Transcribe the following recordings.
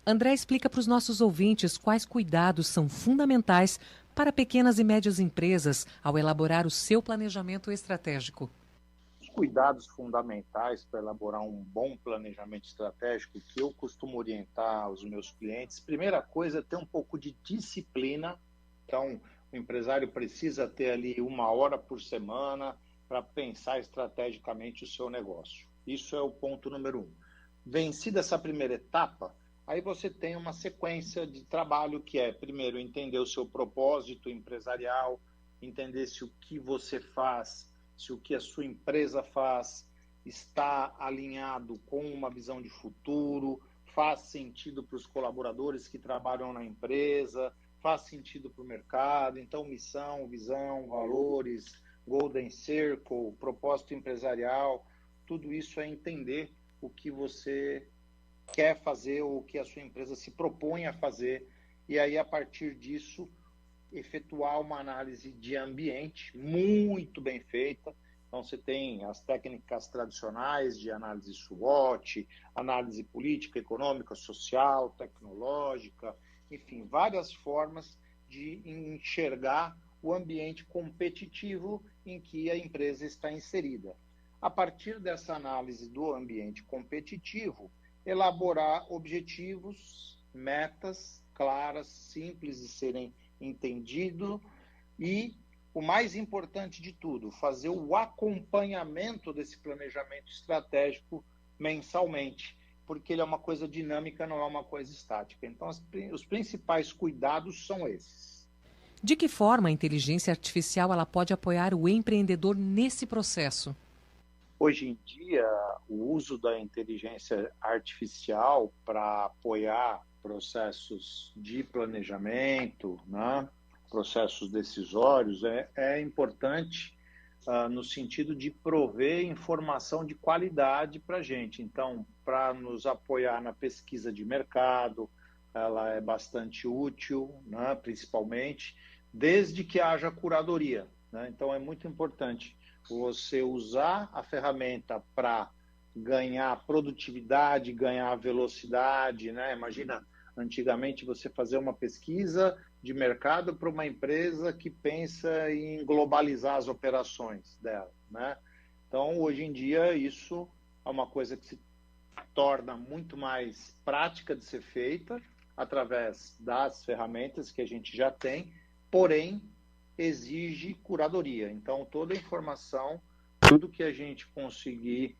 André explica para os nossos ouvintes quais cuidados são fundamentais para pequenas e médias empresas ao elaborar o seu planejamento estratégico. Os cuidados fundamentais para elaborar um bom planejamento estratégico que eu costumo orientar aos meus clientes, primeira coisa é ter um pouco de disciplina. Então, o empresário precisa ter ali 1 hora por semana para pensar estrategicamente o seu negócio. Isso é o ponto número 1. Vencida essa primeira etapa, aí você tem uma sequência de trabalho que é, primeiro, entender o seu propósito empresarial, entender se o que você faz, se o que a sua empresa faz está alinhado com uma visão de futuro, faz sentido para os colaboradores que trabalham na empresa, faz sentido para o mercado. Então, missão, visão, valores, Golden Circle, propósito empresarial, tudo isso é entender o que você quer fazer ou o que a sua empresa se propõe a fazer, e aí, a partir disso, efetuar uma análise de ambiente muito bem feita. Então, você tem as técnicas tradicionais de análise SWOT, análise política, econômica, social, tecnológica, enfim, várias formas de enxergar o ambiente competitivo em que a empresa está inserida. A partir dessa análise do ambiente competitivo, elaborar objetivos, metas claras, simples de serem entendidos e, o mais importante de tudo, fazer o acompanhamento desse planejamento estratégico mensalmente, porque ele é uma coisa dinâmica, não é uma coisa estática. Então, os principais cuidados são esses. De que forma a inteligência artificial ela pode apoiar o empreendedor nesse processo? Hoje em dia, o uso da inteligência artificial para apoiar processos de planejamento, né, processos decisórios, é importante no sentido de prover informação de qualidade para a gente. Então, para nos apoiar na pesquisa de mercado, ela é bastante útil, né, principalmente, desde que haja curadoria, né? Então, é muito importante você usar a ferramenta para ganhar produtividade, ganhar velocidade, né? Imagina, antigamente você fazer uma pesquisa de mercado para uma empresa que pensa em globalizar as operações dela, né? Então, hoje em dia, isso é uma coisa que se torna muito mais prática de ser feita através das ferramentas que a gente já tem, porém, exige curadoria. Então, toda a informação, tudo que a gente conseguir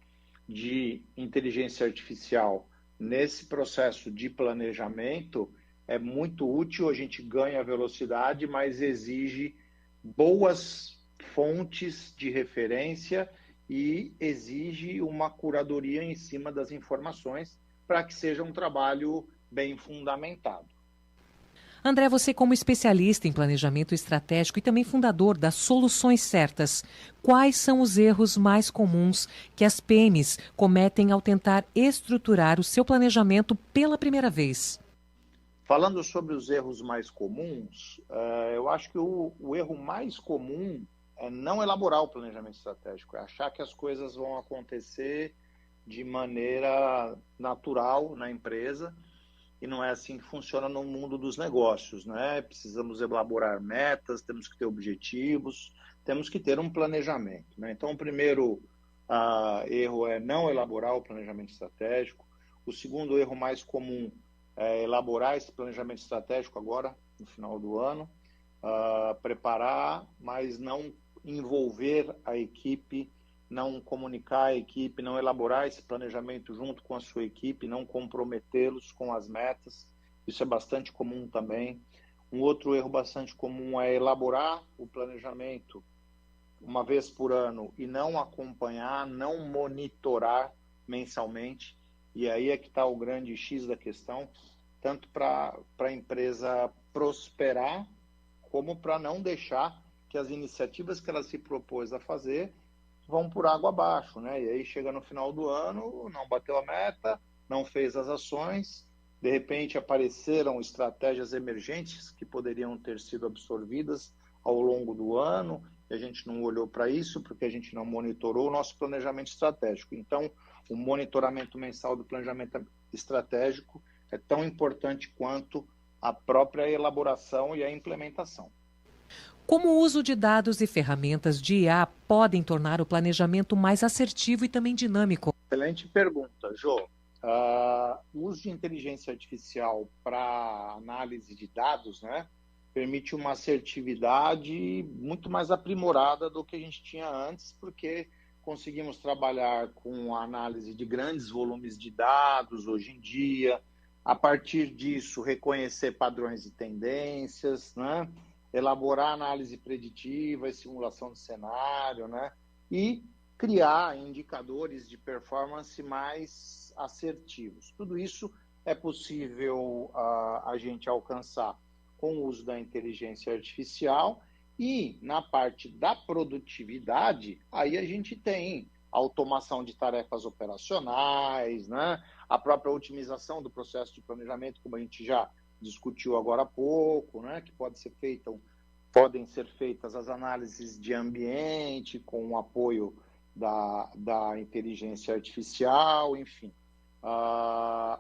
de inteligência artificial nesse processo de planejamento é muito útil, a gente ganha velocidade, mas exige boas fontes de referência e exige uma curadoria em cima das informações para que seja um trabalho bem fundamentado. André, você como especialista em planejamento estratégico e também fundador das Soluções Certas, quais são os erros mais comuns que as PMs cometem ao tentar estruturar o seu planejamento pela primeira vez? Falando sobre os erros mais comuns, eu acho que o erro mais comum é não elaborar o planejamento estratégico, é achar que as coisas vão acontecer de maneira natural na empresa, e não é assim que funciona no mundo dos negócios, né? Precisamos elaborar metas, temos que ter objetivos, temos que ter um planejamento, né? Então, o primeiro erro é não elaborar o planejamento estratégico. O segundo erro mais comum é elaborar esse planejamento estratégico agora, no final do ano, preparar, mas não envolver a equipe, não comunicar a equipe, não elaborar esse planejamento junto com a sua equipe, não comprometê-los com as metas. Isso é bastante comum também. Um outro erro bastante comum é elaborar o planejamento uma vez por ano e não acompanhar, não monitorar mensalmente. E aí é que está o grande X da questão, tanto para a empresa prosperar, como para não deixar que as iniciativas que ela se propôs a fazer vão por água abaixo, né? E aí chega no final do ano, não bateu a meta, não fez as ações, de repente apareceram estratégias emergentes que poderiam ter sido absorvidas ao longo do ano, e a gente não olhou para isso porque a gente não monitorou o nosso planejamento estratégico. Então, o monitoramento mensal do planejamento estratégico é tão importante quanto a própria elaboração e a implementação. Como o uso de dados e ferramentas de IA podem tornar o planejamento mais assertivo e também dinâmico? Excelente pergunta, Jô. O uso de inteligência artificial para análise de dados, né, permite uma assertividade muito mais aprimorada do que a gente tinha antes, porque conseguimos trabalhar com a análise de grandes volumes de dados hoje em dia, a partir disso reconhecer padrões e tendências, né, elaborar análise preditiva e simulação de cenário, né, e criar indicadores de performance mais assertivos. Tudo isso é possível a gente alcançar com o uso da inteligência artificial e na parte da produtividade, aí a gente tem automação de tarefas operacionais, né? A própria otimização do processo de planejamento, como a gente já discutiu agora há pouco, né? Que podem ser feitas as análises de ambiente com o apoio da inteligência artificial, enfim.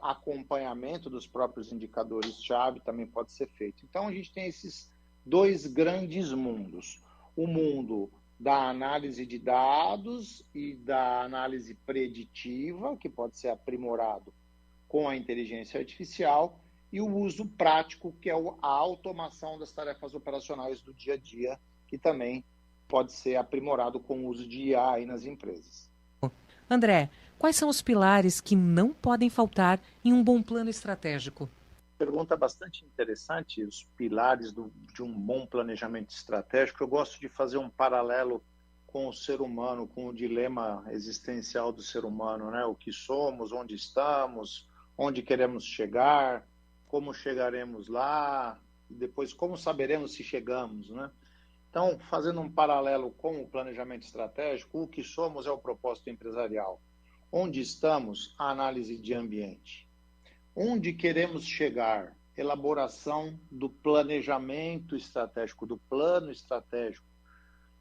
Acompanhamento dos próprios indicadores-chave também pode ser feito. Então, a gente tem esses dois grandes mundos. O mundo da análise de dados e da análise preditiva, que pode ser aprimorado com a inteligência artificial, e o uso prático, que é a automação das tarefas operacionais do dia a dia, que também pode ser aprimorado com o uso de IA aí nas empresas. André, quais são os pilares que não podem faltar em um bom plano estratégico? Pergunta bastante interessante, os pilares de um bom planejamento estratégico. Eu gosto de fazer um paralelo com o ser humano, com o dilema existencial do ser humano, né? O que somos, onde estamos, onde queremos chegar, como chegaremos lá, e depois como saberemos se chegamos, né? Então, fazendo um paralelo com o planejamento estratégico, o que somos é o propósito empresarial. Onde estamos? A análise de ambiente. Onde queremos chegar? Elaboração do planejamento estratégico, do plano estratégico.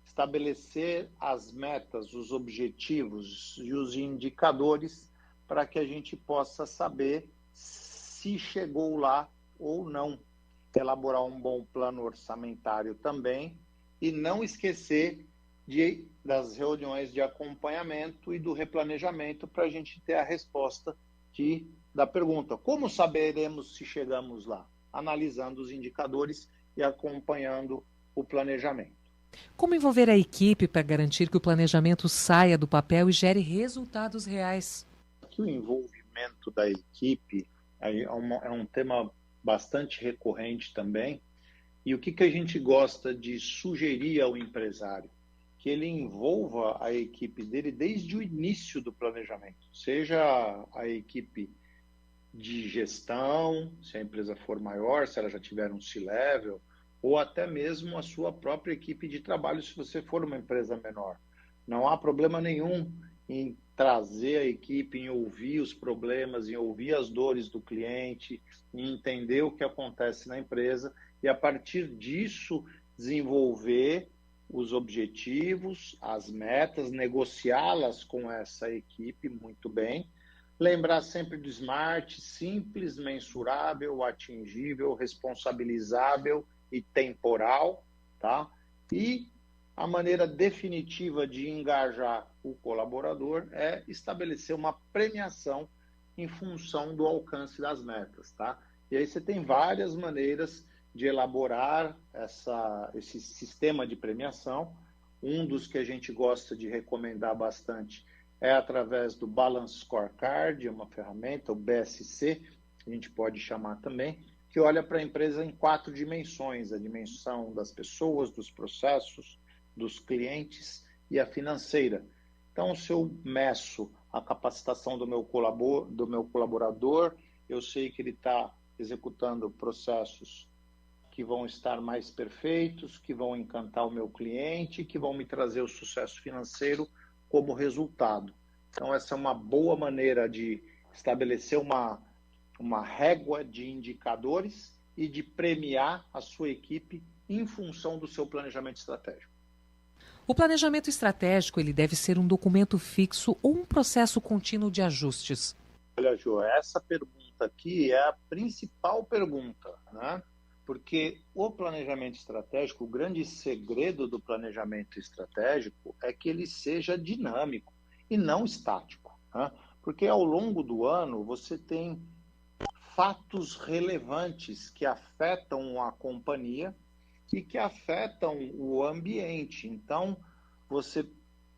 Estabelecer as metas, os objetivos e os indicadores para que a gente possa saber se chegou lá ou não. Elaborar um bom plano orçamentário também e não esquecer das reuniões de acompanhamento e do replanejamento para a gente ter a resposta da pergunta: como saberemos se chegamos lá? Analisando os indicadores e acompanhando o planejamento. Como envolver a equipe para garantir que o planejamento saia do papel e gere resultados reais? Aqui o envolvimento da equipe é um tema bastante recorrente também. E o que a gente gosta de sugerir ao empresário? Que ele envolva a equipe dele desde o início do planejamento, seja a equipe de gestão, se a empresa for maior, se ela já tiver um C-level, ou até mesmo a sua própria equipe de trabalho, se você for uma empresa menor. Não há problema nenhum em trazer a equipe, em ouvir os problemas, em ouvir as dores do cliente, em entender o que acontece na empresa e, a partir disso, desenvolver os objetivos, as metas, negociá-las com essa equipe muito bem. Lembrar sempre do SMART: simples, mensurável, atingível, responsabilizável e temporal, tá? E a maneira definitiva de engajar o colaborador é estabelecer uma premiação em função do alcance das metas, tá? E aí você tem várias maneiras de elaborar esse sistema de premiação. Um dos que a gente gosta de recomendar bastante é através do Balance Scorecard, uma ferramenta, o BSC, a gente pode chamar também, que olha para a empresa em 4 dimensões: a dimensão das pessoas, dos processos, dos clientes e a financeira. Então, se eu meço a capacitação do meu colaborador, eu sei que ele está executando processos que vão estar mais perfeitos, que vão encantar o meu cliente, que vão me trazer o sucesso financeiro como resultado. Então, essa é uma boa maneira de estabelecer uma régua de indicadores e de premiar a sua equipe em função do seu planejamento estratégico. O planejamento estratégico ele deve ser um documento fixo ou um processo contínuo de ajustes? Olha, Jô, essa pergunta pergunta aqui é a principal pergunta, né? Porque o planejamento estratégico, o grande segredo do planejamento estratégico é que ele seja dinâmico e não estático, né? Porque ao longo do ano você tem fatos relevantes que afetam a companhia e que afetam o ambiente. Então, você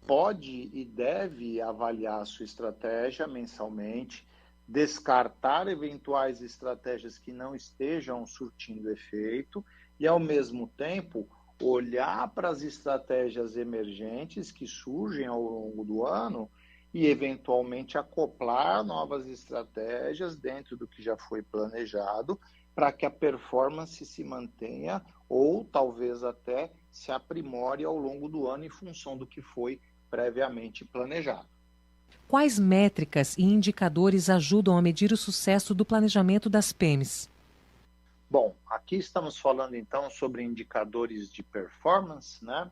pode e deve avaliar a sua estratégia mensalmente, descartar eventuais estratégias que não estejam surtindo efeito e, ao mesmo tempo, olhar para as estratégias emergentes que surgem ao longo do ano e, eventualmente, acoplar novas estratégias dentro do que já foi planejado para que a performance se mantenha ou talvez até se aprimore ao longo do ano em função do que foi previamente planejado. Quais métricas e indicadores ajudam a medir o sucesso do planejamento das PEMs? Bom, aqui estamos falando então sobre indicadores de performance, né?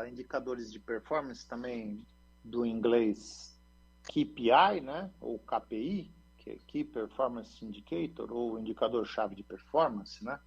Indicadores de performance também do inglês KPI, né? Ou KPI, que é Key Performance Indicator, ou indicador-chave de performance, né?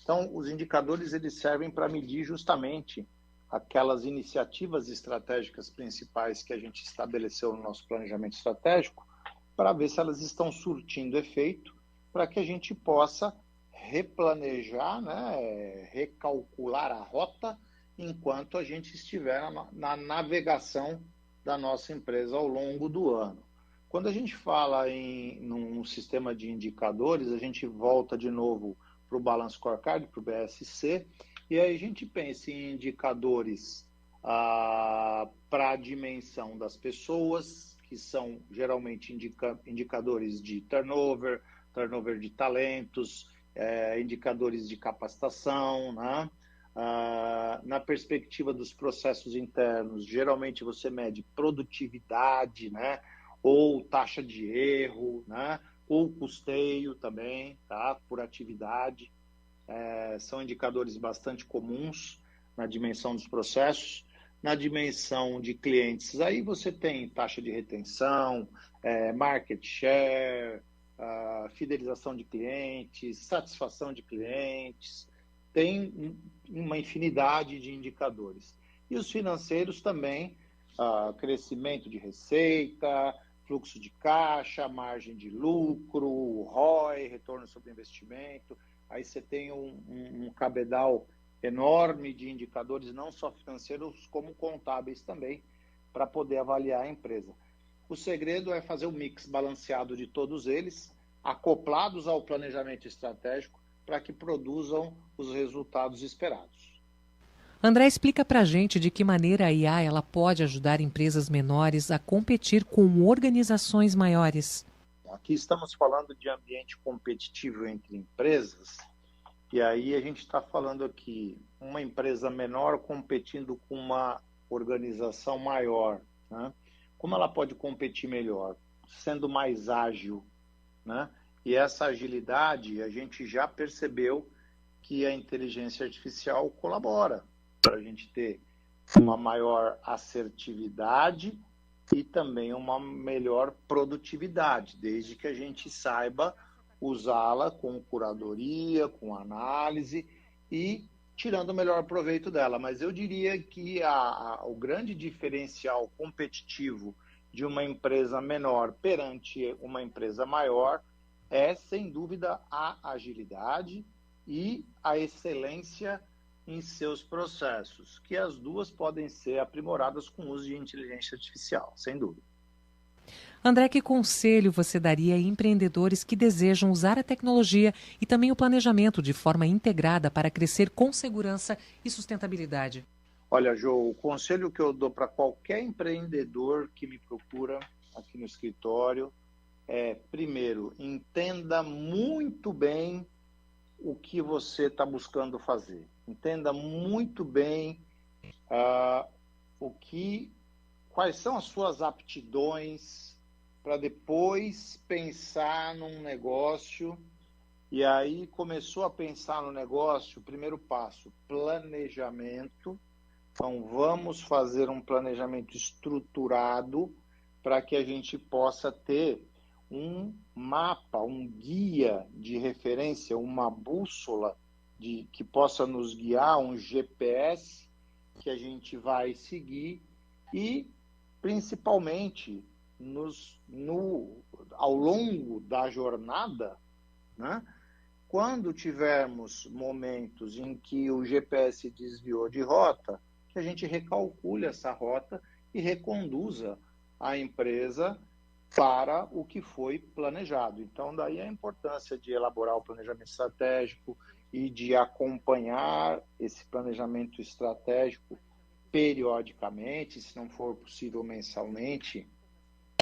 Então, os indicadores eles servem para medir justamente aquelas iniciativas estratégicas principais que a gente estabeleceu no nosso planejamento estratégico, para ver se elas estão surtindo efeito, para que a gente possa replanejar, né, recalcular a rota enquanto a gente estiver na navegação da nossa empresa ao longo do ano. Quando a gente fala num sistema de indicadores, a gente volta de novo para o Balance Scorecard, para o BSC, e aí a gente pensa em indicadores para a dimensão das pessoas, que são geralmente indicadores de turnover de talentos, indicadores de capacitação, né? Na perspectiva dos processos internos, geralmente você mede produtividade, né? Ou taxa de erro, né? Ou custeio também, tá? Por atividade. São indicadores bastante comuns na dimensão dos processos. Na dimensão de clientes, aí você tem taxa de retenção, market share, fidelização de clientes, satisfação de clientes, tem uma infinidade de indicadores. E os financeiros também, crescimento de receita, fluxo de caixa, margem de lucro, ROI, retorno sobre investimento. Aí você tem um cabedal enorme de indicadores, não só financeiros, como contábeis também, para poder avaliar a empresa. O segredo é fazer um mix balanceado de todos eles, acoplados ao planejamento estratégico, para que produzam os resultados esperados. André, explica para a gente de que maneira a IA ela pode ajudar empresas menores a competir com organizações maiores. Aqui estamos falando de ambiente competitivo entre empresas, e aí a gente está falando aqui uma empresa menor competindo com uma organização maior, né? Como ela pode competir melhor? Sendo mais ágil, né? E essa agilidade, a gente já percebeu que a inteligência artificial colabora para a gente ter uma maior assertividade e também uma melhor produtividade, desde que a gente saiba usá-la com curadoria, com análise e tirando o melhor proveito dela. Mas eu diria que o grande diferencial competitivo de uma empresa menor perante uma empresa maior é, sem dúvida, a agilidade e a excelência em seus processos, que as duas podem ser aprimoradas com o uso de inteligência artificial, sem dúvida. André, que conselho você daria a empreendedores que desejam usar a tecnologia e também o planejamento de forma integrada para crescer com segurança e sustentabilidade? Olha, Jô, o conselho que eu dou para qualquer empreendedor que me procura aqui no escritório é, primeiro, entenda muito bem o que você está buscando fazer. Entenda muito bem quais são as suas aptidões para depois pensar num negócio. E aí começou a pensar no negócio, primeiro passo, planejamento. Então, vamos fazer um planejamento estruturado para que a gente possa ter um mapa, um guia de referência, uma bússola que possa nos guiar, um GPS que a gente vai seguir e, principalmente, ao longo da jornada, né? Quando tivermos momentos em que o GPS desviou de rota, que a gente recalcule essa rota e reconduza a empresa para o que foi planejado. Então, daí a importância de elaborar o planejamento estratégico e de acompanhar esse planejamento estratégico periodicamente, se não for possível mensalmente,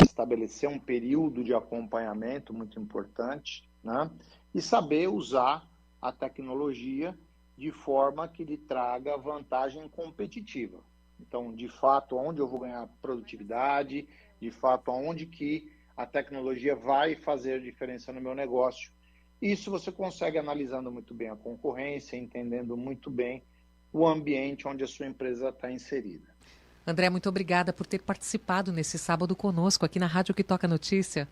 estabelecer um período de acompanhamento muito importante, né? E saber usar a tecnologia de forma que lhe traga vantagem competitiva. Então, de fato, onde eu vou ganhar produtividade, de fato, aonde que a tecnologia vai fazer diferença no meu negócio. Isso você consegue analisando muito bem a concorrência, entendendo muito bem o ambiente onde a sua empresa está inserida. André, muito obrigada por ter participado nesse sábado conosco aqui na Rádio Que Toca Notícia.